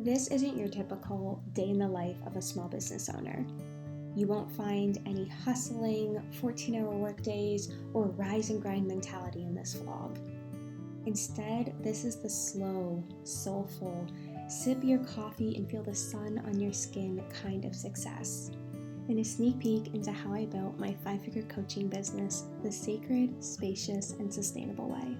This isn't your typical day in the life of a small business owner. You won't find any hustling, 14-hour workdays, or rise and grind mentality in this vlog. Instead, this is the slow, soulful, sip your coffee and feel the sun on your skin kind of success. And a sneak peek into how I built my 5-figure coaching business the sacred, spacious, and sustainable way.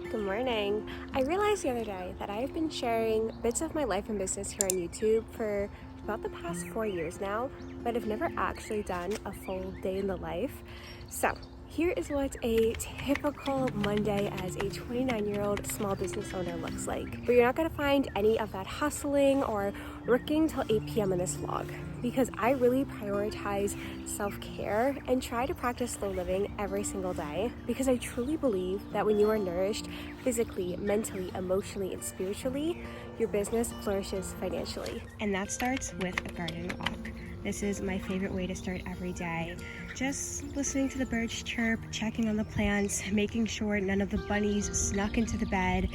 Good morning. I realized the other day that I have been sharing bits of my life and business here on YouTube for about the past 4 years now, but I've never actually done a full day in the life. So here is what a typical Monday as a 29-year-old small business owner looks like. But you're not gonna find any of that hustling or working till 8 p.m. in this vlog, because I really prioritize self-care and try to practice slow living every single day, because I truly believe that when you are nourished physically, mentally, emotionally, and spiritually, your business flourishes financially. And that starts with a garden walk. This is my favorite way to start every day. Just listening to the birds chirp, checking on the plants, making sure none of the bunnies snuck into the bed,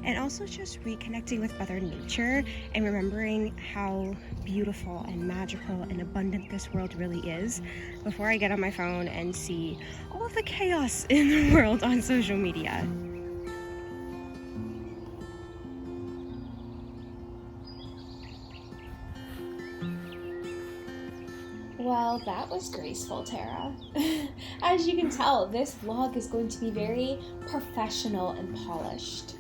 and also just reconnecting with Mother Nature and remembering how beautiful and magical and abundant this world really is before I get on my phone and see all of the chaos in the world on social media. Well, that was graceful, Tara. As you can tell, this vlog is going to be very professional and polished.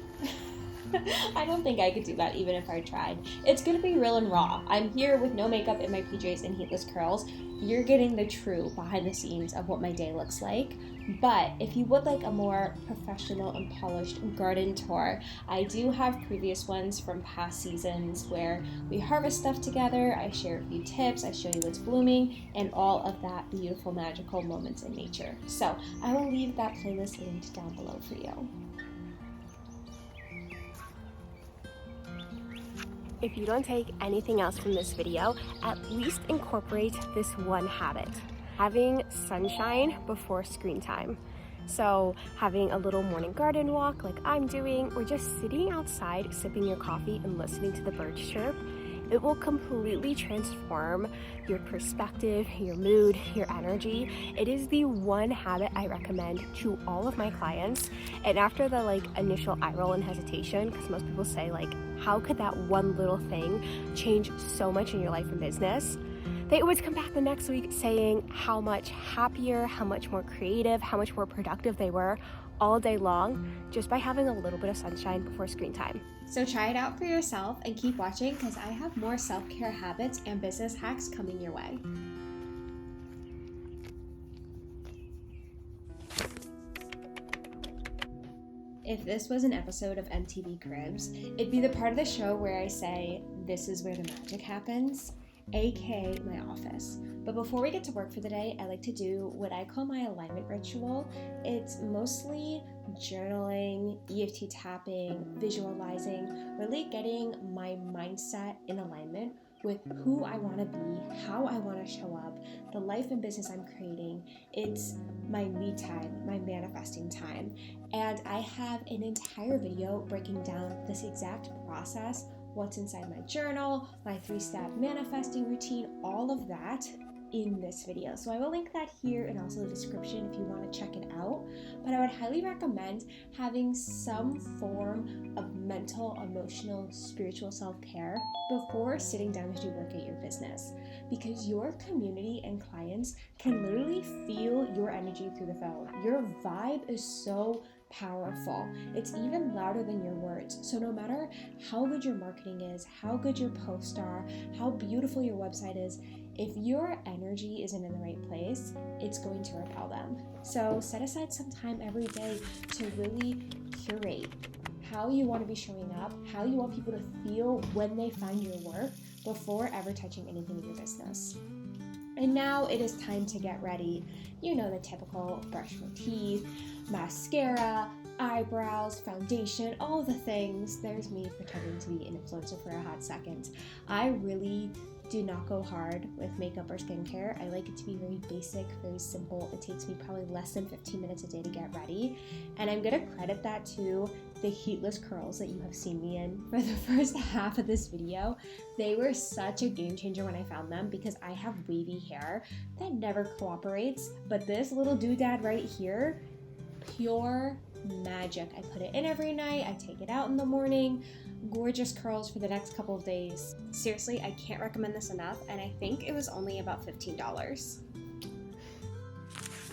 I don't think I could do that even if I tried. It's gonna be real and raw. I'm here with no makeup in my PJs and Heatless Curls. You're getting the true behind the scenes of what my day looks like. But if you would like a more professional and polished garden tour, I do have previous ones from past seasons where we harvest stuff together, I share a few tips, I show you what's blooming, and all of that beautiful, magical moments in nature. So I will leave that playlist linked down below for you. If you don't take anything else from this video, at least incorporate this one habit: having sunshine before screen time. So having a little morning garden walk like I'm doing, or just sitting outside sipping your coffee and listening to the birds chirp, it will completely transform your perspective, your mood, your energy. It is the one habit I recommend to all of my clients. And after the initial eye roll and hesitation, because most people say how could that one little thing change so much in your life and business? They always come back the next week saying how much happier, how much more creative, how much more productive they were all day long just by having a little bit of sunshine before screen time. So try it out for yourself and keep watching, because I have more self-care habits and business hacks coming your way. If this was an episode of MTV Cribs, it'd be the part of the show where I say, this is where the magic happens, aka my office. But before we get to work for the day, I like to do what I call my alignment ritual. It's mostly journaling, EFT tapping, visualizing, really getting my mindset in alignment with who I want to be, how I want to show up, the life and business I'm creating. It's my me time, my manifesting time. And I have an entire video breaking down this exact process, what's inside my journal, my 3-step manifesting routine, all of that in this video. So I will link that here and also the description if you want to check it out. But I would highly recommend having some form of mental, emotional, spiritual self-care before sitting down to do work at your business, because your community and clients can literally feel your energy through the phone. Your vibe is so powerful. It's even louder than your words. So no matter how good your marketing is, how good your posts are, how beautiful your website is, if your energy isn't in the right place, it's going to repel them. So set aside some time every day to really curate how you want to be showing up, how you want people to feel when they find your work before ever touching anything in your business. And now it is time to get ready. You know the typical: brush your teeth, mascara, eyebrows, foundation, all the things. There's me pretending to be an influencer for a hot second. I really do not go hard with makeup or skincare. I like it to be very basic, very simple. It takes me probably less than 15 minutes a day to get ready. And I'm gonna credit that to the Heatless Curls that you have seen me in for the first half of this video. They were such a game changer when I found them because I have wavy hair that never cooperates. But this little doodad right here, pure magic. I put it in every night, I take it out in the morning. Gorgeous curls for the next couple of days. Seriously, I can't recommend this enough, and I think it was only about $15.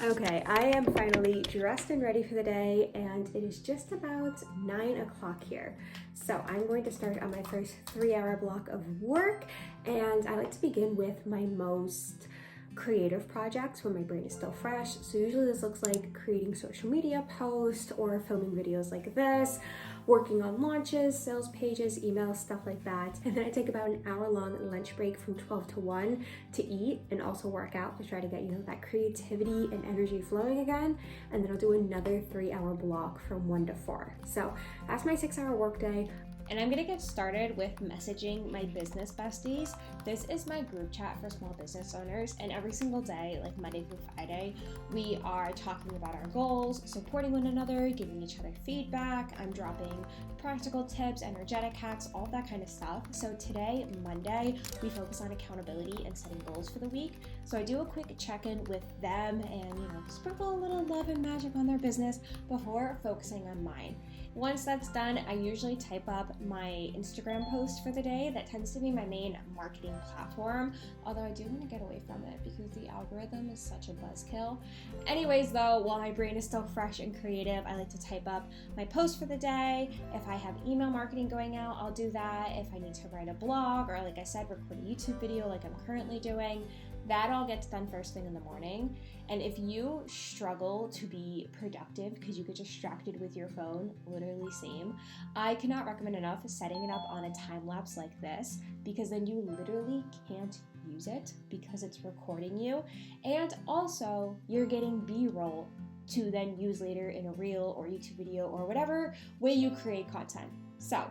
Okay, I am finally dressed and ready for the day, and it is just about 9 o'clock here. So I'm going to start on my first 3-hour block of work, and I like to begin with my most creative projects when my brain is still fresh. So usually this looks like creating social media posts or filming videos like this, working on launches, sales pages, emails, stuff like that. And then I take about an hour-long lunch break from 12 to 1 to eat and also work out to try to get, that creativity and energy flowing again. And then I'll do another 3-hour block from 1 to 4. So that's my 6-hour workday. And I'm gonna get started with messaging my business besties. This is my group chat for small business owners, and every single day, like Monday through Friday, we are talking about our goals, supporting one another, giving each other feedback. I'm dropping practical tips, energetic hacks, all that kind of stuff. So today, Monday, we focus on accountability and setting goals for the week. So I do a quick check-in with them and, sprinkle a little love and magic on their business before focusing on mine. Once that's done, I usually type up my Instagram post for the day. That tends to be my main marketing platform, although I do want to get away from it because the algorithm is such a buzzkill. Anyways though, while my brain is still fresh and creative, I like to type up my post for the day. If I have email marketing going out, I'll do that. If I need to write a blog or, like I said, record a YouTube video like I'm currently doing, that all gets done first thing in the morning. And if you struggle to be productive because you get distracted with your phone, literally same, I cannot recommend enough setting it up on a time lapse like this, because then you literally can't use it because it's recording you. And also you're getting B-roll to then use later in a reel or YouTube video or whatever way you create content. So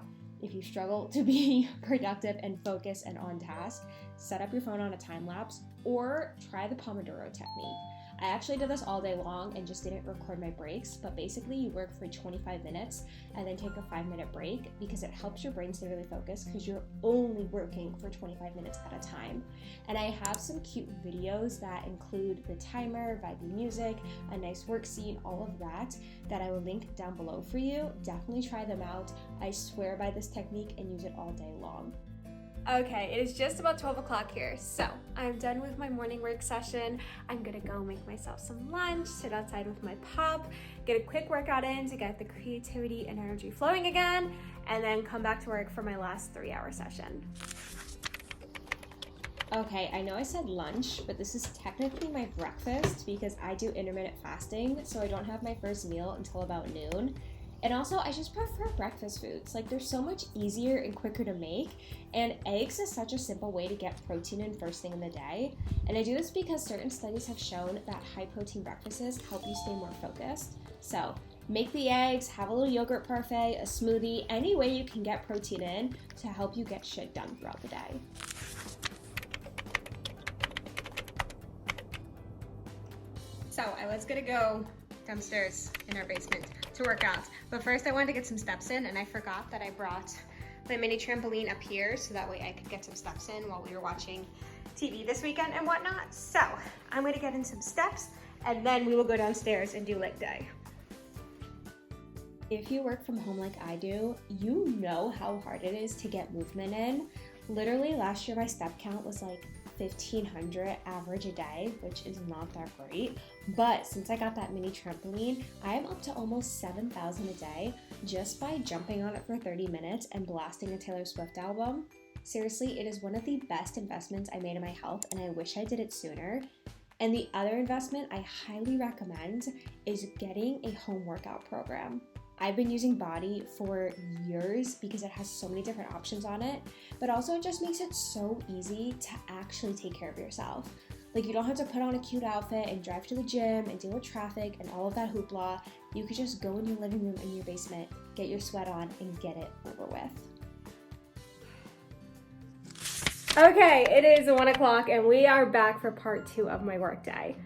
if you struggle to be productive and focused and on task, set up your phone on a time lapse or try the Pomodoro technique. I actually did this all day long and just didn't record my breaks, but basically you work for 25 minutes and then take a 5-minute break because it helps your brain stay really focused because you're only working for 25 minutes at a time. And I have some cute videos that include the timer, vibey music, a nice work scene, all of that I will link down below for you. Definitely try them out. I swear by this technique and use it all day long. Okay, it is just about 12 o'clock here, so I'm done with my morning work session. I'm gonna go make myself some lunch, sit outside with my pup, get a quick workout in to get the creativity and energy flowing again, and then come back to work for my last 3-hour session. Okay, I know I said lunch, but this is technically my breakfast because I do intermittent fasting, so I don't have my first meal until about noon. And also, I just prefer breakfast foods. Like, they're so much easier and quicker to make, and eggs is such a simple way to get protein in first thing in the day. And I do this because certain studies have shown that high protein breakfasts help you stay more focused. So, make the eggs, have a little yogurt parfait, a smoothie, any way you can get protein in to help you get shit done throughout the day. So, I was gonna go downstairs in our basement to work out. But first I wanted to get some steps in, and I forgot that I brought my mini trampoline up here so that way I could get some steps in while we were watching TV this weekend and whatnot. So I'm gonna get in some steps and then we will go downstairs and do leg day. If you work from home like I do, you know how hard it is to get movement in. Literally last year my step count was like 1,500 average a day, which is not that great. But since I got that mini trampoline, I am up to almost 7,000 a day just by jumping on it for 30 minutes and blasting a Taylor Swift album. Seriously, it is one of the best investments I made in my health, and I wish I did it sooner. And the other investment I highly recommend is getting a home workout program. I've been using Body for years because it has so many different options on it, but also it just makes it so easy to actually take care of yourself. Like, you don't have to put on a cute outfit and drive to the gym and deal with traffic and all of that hoopla you could just go in your living room in your basement, get your sweat on, and get it over with. Okay, it is 1 o'clock and we are back for part 2 of my workday.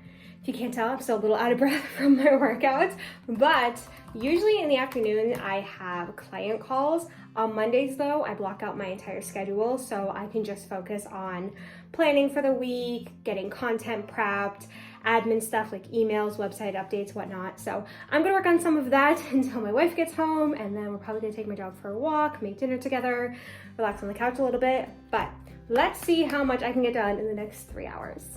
If you can't tell, I'm still a little out of breath from my workouts, but usually in the afternoon I have client calls. On Mondays though, I block out my entire schedule so I can just focus on planning for the week, getting content prepped, admin stuff like emails, website updates, whatnot. So I'm gonna work on some of that until my wife gets home, and then we're probably gonna take my dog for a walk, make dinner together, relax on the couch a little bit, but let's see how much I can get done in the next 3 hours.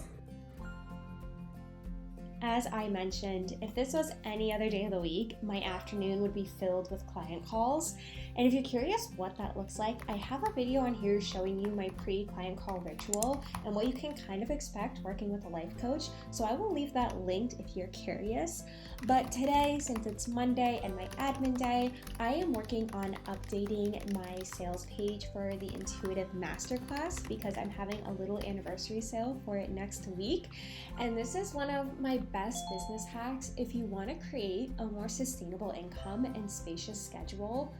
As I mentioned, if this was any other day of the week, my afternoon would be filled with client calls. And if you're curious what that looks like, I have a video on here showing you my pre-client call ritual and what you can kind of expect working with a life coach. So I will leave that linked if you're curious. But today, since it's Monday and my admin day, I am working on updating my sales page for the Intuitive Masterclass because I'm having a little anniversary sale for it next week. And this is one of my best business hacks if you want to create a more sustainable income and spacious schedule.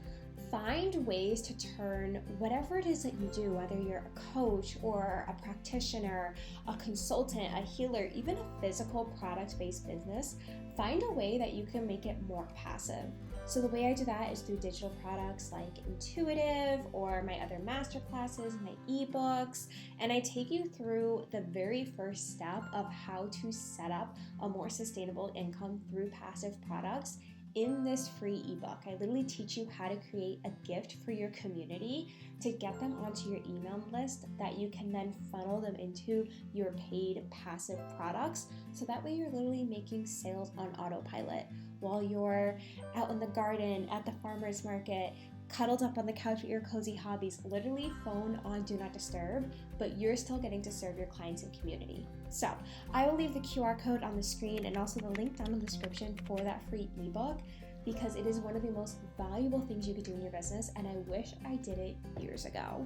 Find ways to turn whatever it is that you do, whether you're a coach or a practitioner, a consultant, a healer, even a physical product-based business, find a way that you can make it more passive. So the way I do that is through digital products like Intuitive or my other masterclasses, my ebooks, and I take you through the very first step of how to set up a more sustainable income through passive products in this free ebook. I literally teach you how to create a gift for your community to get them onto your email list that you can then funnel them into your paid passive products. So that way you're literally making sales on autopilot while you're out in the garden, at the farmer's market, cuddled up on the couch with your cozy hobbies, literally phone on do not disturb, but you're still getting to serve your clients and community. So I will leave the QR code on the screen and also the link down in the description for that free ebook because it is one of the most valuable things you could do in your business, and I wish I did it years ago.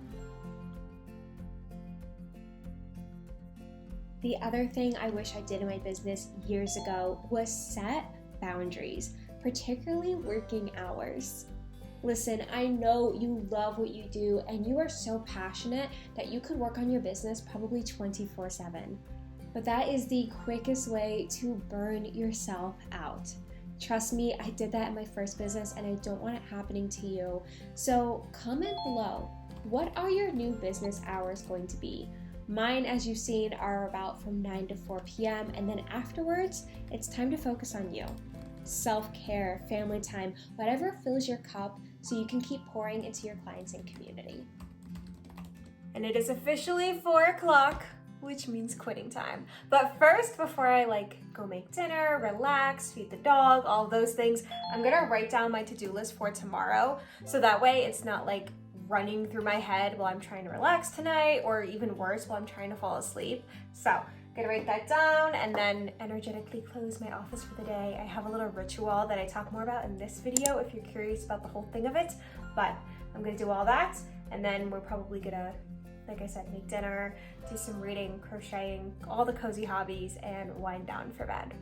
The other thing I wish I did in my business years ago was set boundaries, particularly working hours. Listen, I know you love what you do and you are so passionate that you could work on your business probably 24/7. But that is the quickest way to burn yourself out. Trust me, I did that in my first business and I don't want it happening to you. So comment below, what are your new business hours going to be? Mine, as you've seen, are about from 9 to 4 p.m. and then afterwards, it's time to focus on you. Self-care, family time, whatever fills your cup so you can keep pouring into your clients and community. And it is officially 4 o'clock, which means quitting time. But first, before I go make dinner, relax, feed the dog, all those things, I'm gonna write down my to-do list for tomorrow. So that way it's not running through my head while I'm trying to relax tonight, or even worse, while I'm trying to fall asleep. So I'm gonna write that down and then energetically close my office for the day. I have a little ritual that I talk more about in this video if you're curious about the whole thing of it, but I'm gonna do all that, and then we're probably gonna, like I said, make dinner, do some reading, crocheting, all the cozy hobbies, and wind down for bed.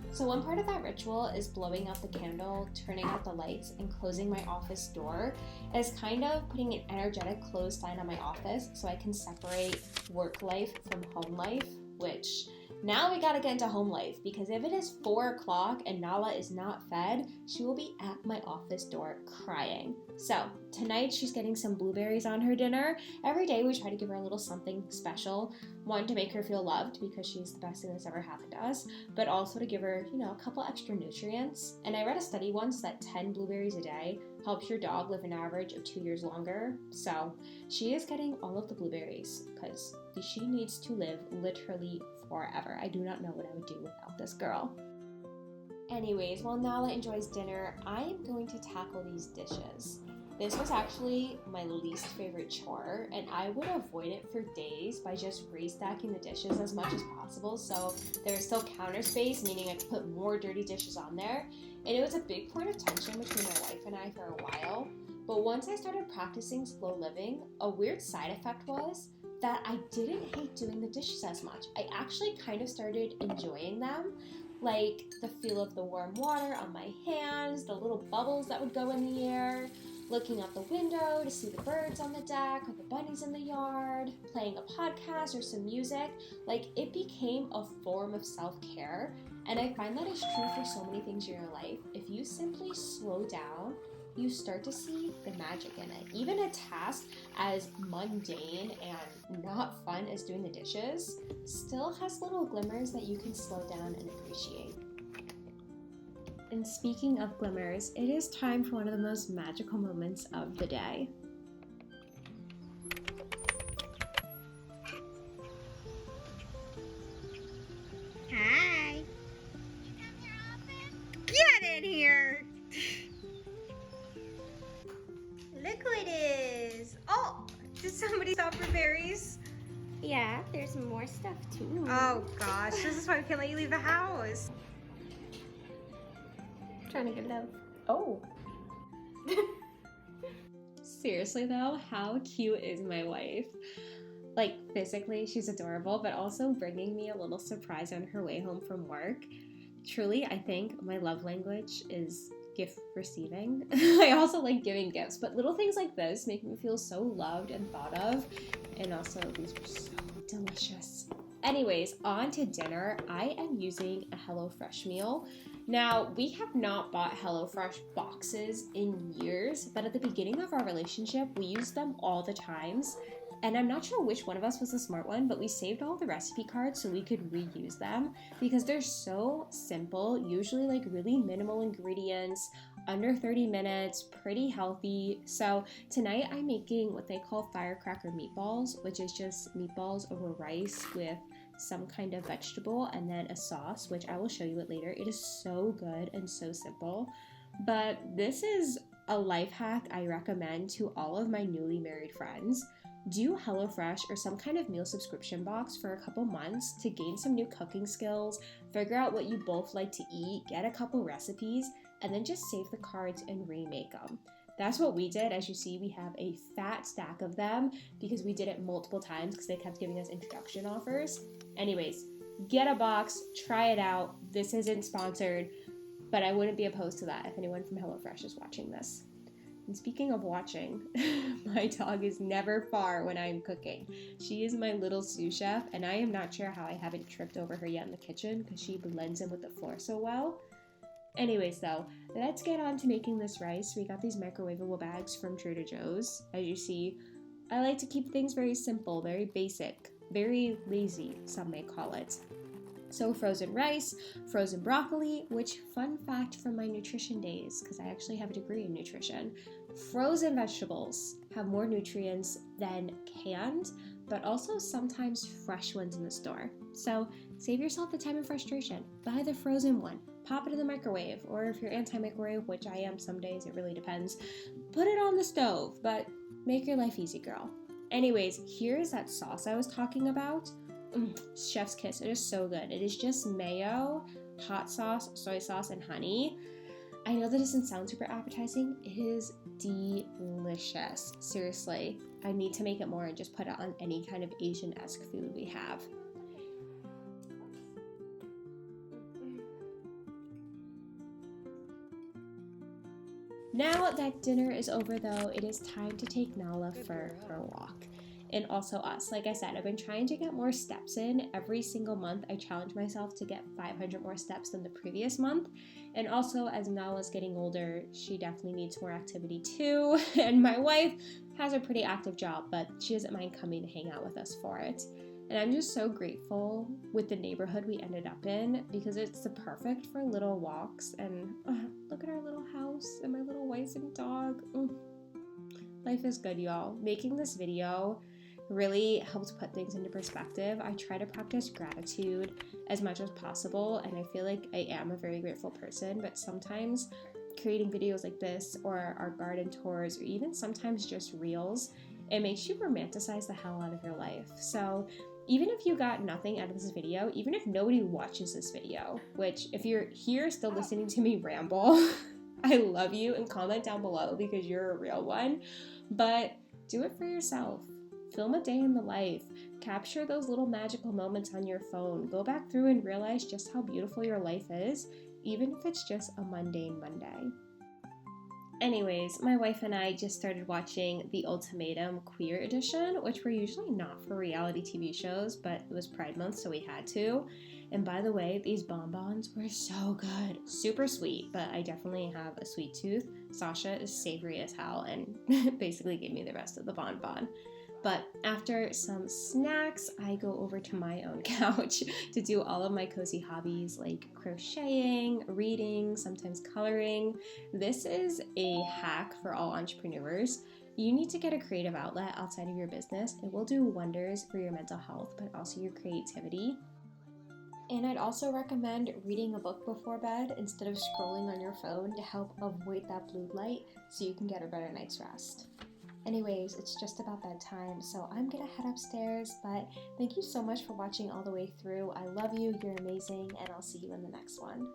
So one part of that ritual is blowing out the candle, turning out the lights, and closing my office door as kind of putting an energetic closed sign on my office so I can separate work life from home life, which now we gotta get into home life because if it is 4 o'clock and Nala is not fed, she will be at my office door crying. So tonight she's getting some blueberries on her dinner. Every day we try to give her a little something special. One, to make her feel loved because she's the best thing that's ever happened to us, but also to give her, a couple extra nutrients. And I read a study once that 10 blueberries a day helps your dog live an average of 2 years longer. So she is getting all of the blueberries because she needs to live literally forever. I do not know what I would do without this girl. Anyways, while Nala enjoys dinner, I am going to tackle these dishes. This was actually my least favorite chore, and I would avoid it for days by just restacking the dishes as much as possible so there's still counter space, meaning I could put more dirty dishes on there. And it was a big point of tension between my wife and I for a while. But once I started practicing slow living, a weird side effect was that I didn't hate doing the dishes as much. I actually kind of started enjoying them. like the feel of the warm water on my hands, the little bubbles that would go in the air, looking out the window to see the birds on the deck or the bunnies in the yard, playing a podcast or some music. Like, it became a form of self-care, and I find that is true for so many things in your life. If you simply slow down, you start to see the magic in it. Even a task as mundane and not fun as doing the dishes still has little glimmers that you can slow down and appreciate. And speaking of glimmers, it is time for one of the most magical moments of the day. Hi. Get in here. Look who it is. Oh, did somebody stop for berries? Yeah, there's more stuff too. Oh gosh, this is why we can't let you leave the house. Trying to get love. Oh. Seriously though, how cute is my wife? Like, physically, she's adorable, but also bringing me a little surprise on her way home from work. Truly, I think my love language is gift receiving. I also like giving gifts, but little things like this make me feel so loved and thought of. And also, these are so delicious. Anyways, on to dinner. I am using a HelloFresh meal. Now, we have not bought HelloFresh boxes in years, but at the beginning of our relationship, we used them all the times. And I'm not sure which one of us was the smart one, but we saved all the recipe cards so we could reuse them because they're so simple, usually like really minimal ingredients, under 30 minutes, pretty healthy. So tonight I'm making what they call firecracker meatballs, which is just meatballs over rice with some kind of vegetable and then a sauce, which I will show you it later. It is so good and so simple. But this is a life hack I recommend to all of my newly married friends. Do HelloFresh or some kind of meal subscription box for a couple months to gain some new cooking skills, figure out what you both like to eat, get a couple recipes, and then just save the cards and remake them. That's what we did. As you see, we have a fat stack of them because we did it multiple times because they kept giving us introduction offers. Anyways, get a box, try it out. This isn't sponsored, but I wouldn't be opposed to that if anyone from HelloFresh is watching this. And speaking of watching, my dog is never far when I'm cooking. She is my little sous chef, and I am not sure how I haven't tripped over her yet in the kitchen because she blends in with the floor so well. Anyways though, let's get on to making this rice. We got these microwavable bags from Trader Joe's. As you see, I like to keep things very simple, very basic, very lazy, some may call it. So frozen rice, frozen broccoli, which, fun fact from my nutrition days, because I actually have a degree in nutrition, frozen vegetables have more nutrients than canned, but also sometimes fresh ones in the store. So save yourself the time and frustration. Buy the frozen one, pop it in the microwave, or if you're anti-microwave, which I am some days, it really depends, put it on the stove, but make your life easy, girl. Anyways, here's that sauce I was talking about. Chef's kiss. It is so good. It is just mayo, hot sauce, soy sauce, and honey. I know that doesn't sound super appetizing. It is delicious. Seriously, I need to make it more and just put it on any kind of Asian-esque food we have. Now that dinner is over though, it is time to take Nala for her walk. And also us. Like I said, I've been trying to get more steps in. Every single month, I challenge myself to get 500 more steps than the previous month. And also, as Nala's getting older, she definitely needs more activity too. And my wife has a pretty active job, but she doesn't mind coming to hang out with us for it. And I'm just so grateful with the neighborhood we ended up in because it's the perfect for little walks. And look at our little house and my little Weissen dog. Life is good, y'all. Making this video really helps put things into perspective. I try to practice gratitude as much as possible, and I feel like I am a very grateful person, but sometimes creating videos like this or our garden tours or even sometimes just reels, it makes you romanticize the hell out of your life. So even if you got nothing out of this video, even if nobody watches this video, which if you're here still listening to me ramble, I love you, and comment down below because you're a real one, but do it for yourself. Film a day in the life. Capture those little magical moments on your phone. Go back through and realize just how beautiful your life is, even if it's just a mundane Monday. Anyways, my wife and I just started watching The Ultimatum Queer Edition, which we're usually not for reality TV shows, but it was Pride Month, so we had to. And by the way, these bonbons were so good. Super sweet, but I definitely have a sweet tooth. Sasha is savory as hell and basically gave me the rest of the bonbon. But after some snacks, I go over to my own couch to do all of my cozy hobbies like crocheting, reading, sometimes coloring. This is a hack for all entrepreneurs. You need to get a creative outlet outside of your business. It will do wonders for your mental health, but also your creativity. And I'd also recommend reading a book before bed instead of scrolling on your phone to help avoid that blue light so you can get a better night's rest. Anyways, it's just about bedtime, so I'm gonna head upstairs, but thank you so much for watching all the way through. I love you, you're amazing, and I'll see you in the next one.